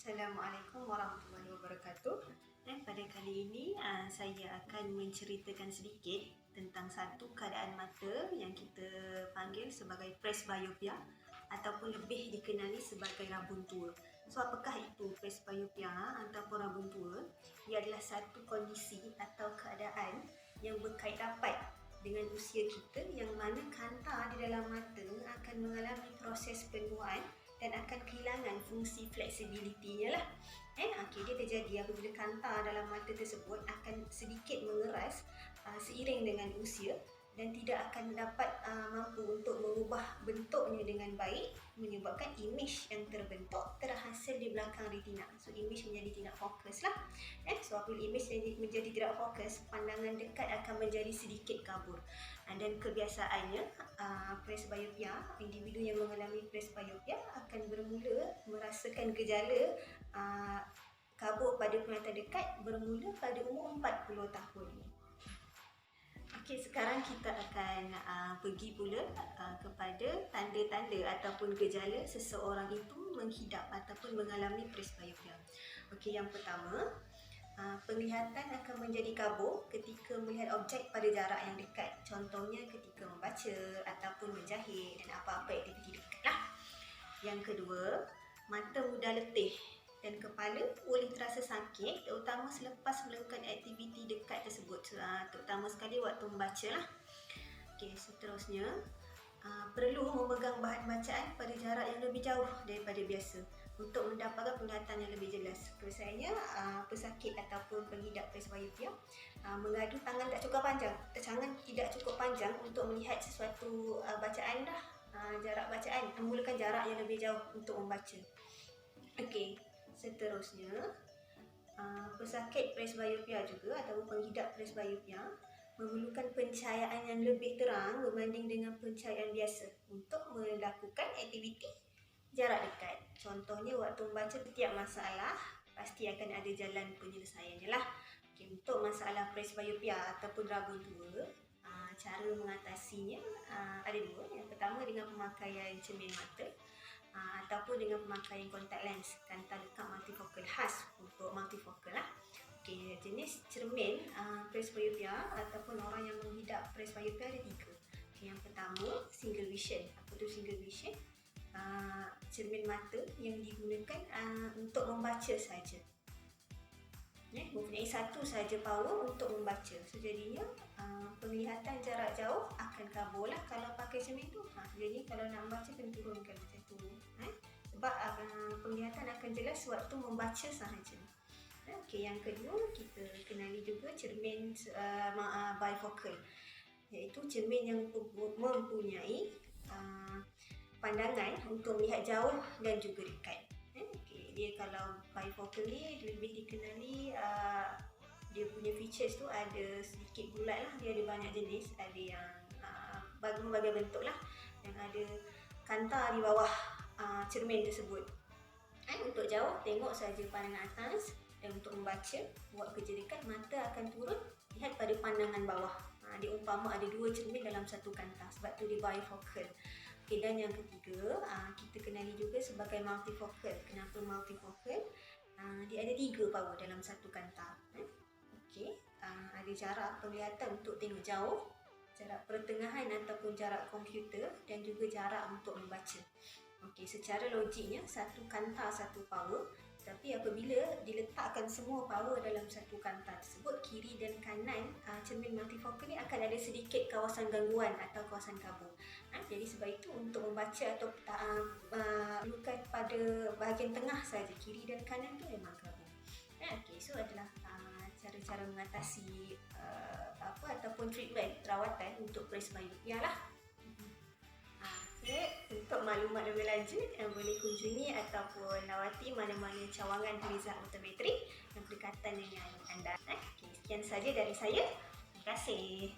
Assalamualaikum warahmatullahi wabarakatuh. Pada kali ini saya akan menceritakan sedikit tentang satu keadaan mata yang kita panggil sebagai presbyopia ataupun lebih dikenali sebagai rabun tua. So, apakah itu presbyopia ataupun rabun tua? Ia adalah satu kondisi atau keadaan yang berkait rapat dengan usia kita yang mana kanta di dalam mata akan mengalami proses penuaan dan akan kehilangan fungsi fleksibilitinya lah. Dia terjadi apabila kanta dalam mata tersebut akan sedikit mengeras seiring dengan usia dan tidak akan dapat mampu untuk mengubah bentuknya dengan baik, menyebabkan imej yang terbentuk terhasil di belakang retina. So, imej menjadi tidak fokus lah. So, apabila imej menjadi tidak fokus, pandangan dekat akan menjadi sedikit kabur. Dan kebiasaannya, presbyopia, individu yang mengalami presbyopia akan bermula merasakan gejala kabur pada penglihatan dekat bermula pada umur 40 tahun. Sekarang kita akan pergi pula kepada tanda-tanda ataupun gejala seseorang itu menghidap ataupun mengalami presbyopia. Yang pertama, penglihatan akan menjadi kabur ketika melihat objek pada jarak yang dekat. Contohnya ketika membaca ataupun menjahit dan apa-apa aktiviti dekat lah. Yang kedua, mata mudah letih dan kepala boleh terasa sakit, terutama selepas melakukan aktiviti dekat tersebut, terutama sekali waktu membaca lah. Seterusnya, perlu memegang bahan bacaan pada jarak yang lebih jauh daripada biasa untuk mendapatkan penglihatan yang lebih jelas. Biasanya pesakit ataupun pengidap presbyopia mengadu tangan tangan tidak cukup panjang untuk melihat sesuatu bacaan dah. Jarak bacaan menggunakan jarak yang lebih jauh untuk membaca. Seterusnya, pesakit presbyopia juga atau penghidap presbyopia memerlukan pencahayaan yang lebih terang berbanding dengan pencahayaan biasa untuk melakukan aktiviti jarak dekat. Contohnya waktu membaca setiap masalah pasti akan ada jalan penyelesaiannya lah. Untuk masalah presbyopia ataupun rabun tua, cara mengatasinya ada dua. Yang pertama dengan pemakaian cermin mata ataupun dengan pemakaian kontak lens kanta dekat multifocal khas untuk multifocal lah. Jenis cermin presbyopia ataupun orang yang menghidap presbyopia ada tiga. Yang pertama, single vision. Apa tu single vision? Cermin mata yang digunakan untuk membaca saja. Mempunyai satu saja power untuk membaca. So, jadinya penglihatan jarak jauh akan kabur lah kalau pakai cermin tu. Jadi kalau nak membaca kena turunkan macam tu. Sebab penglihatan akan jelas waktu membaca sahaja. Yang kedua, kita kenali juga cermin bifocal, iaitu cermin yang mempunyai pandangan untuk melihat jauh dan juga dekat. Dia kalau bifocal ni lebih dikenali, dia punya features tu ada sedikit bulat lah. Dia ada banyak jenis, ada yang berbagai bentuk lah, yang ada kanta di bawah cermin tersebut. Untuk jauh tengok saja pandangan atas, dan untuk membaca buat kerja dekat mata akan turun lihat pada pandangan bawah. Dia umpama ada dua cermin dalam satu kanta, sebab tu dia bifocal. Dan yang ketiga, kita kenali juga sebagai multifocal. Kenapa multifocal? Dia ada tiga power dalam satu kanta. Ada jarak penglihatan untuk tengok jauh, jarak pertengahan ataupun jarak komputer, dan juga jarak untuk membaca. Secara logiknya satu kanta satu power, tapi apabila diletakkan semua power dalam satu kanta tersebut, kiri dan kanan cermin multifocal ni akan ada sedikit kawasan gangguan atau kawasan kabur. Jadi sebab itu untuk membaca atau perlukan pada bahagian tengah saja, kiri dan kanan tu memang kabur. So adalah cara-cara mengatasi ataupun treatment rawatan untuk presbyopia lah. Untuk maklumat lebih lanjut, boleh kunjungi ataupun lawati mana-mana cawangan Haliza Optometri yang berdekatan dengan anda. Sekian saja dari saya. Terima kasih.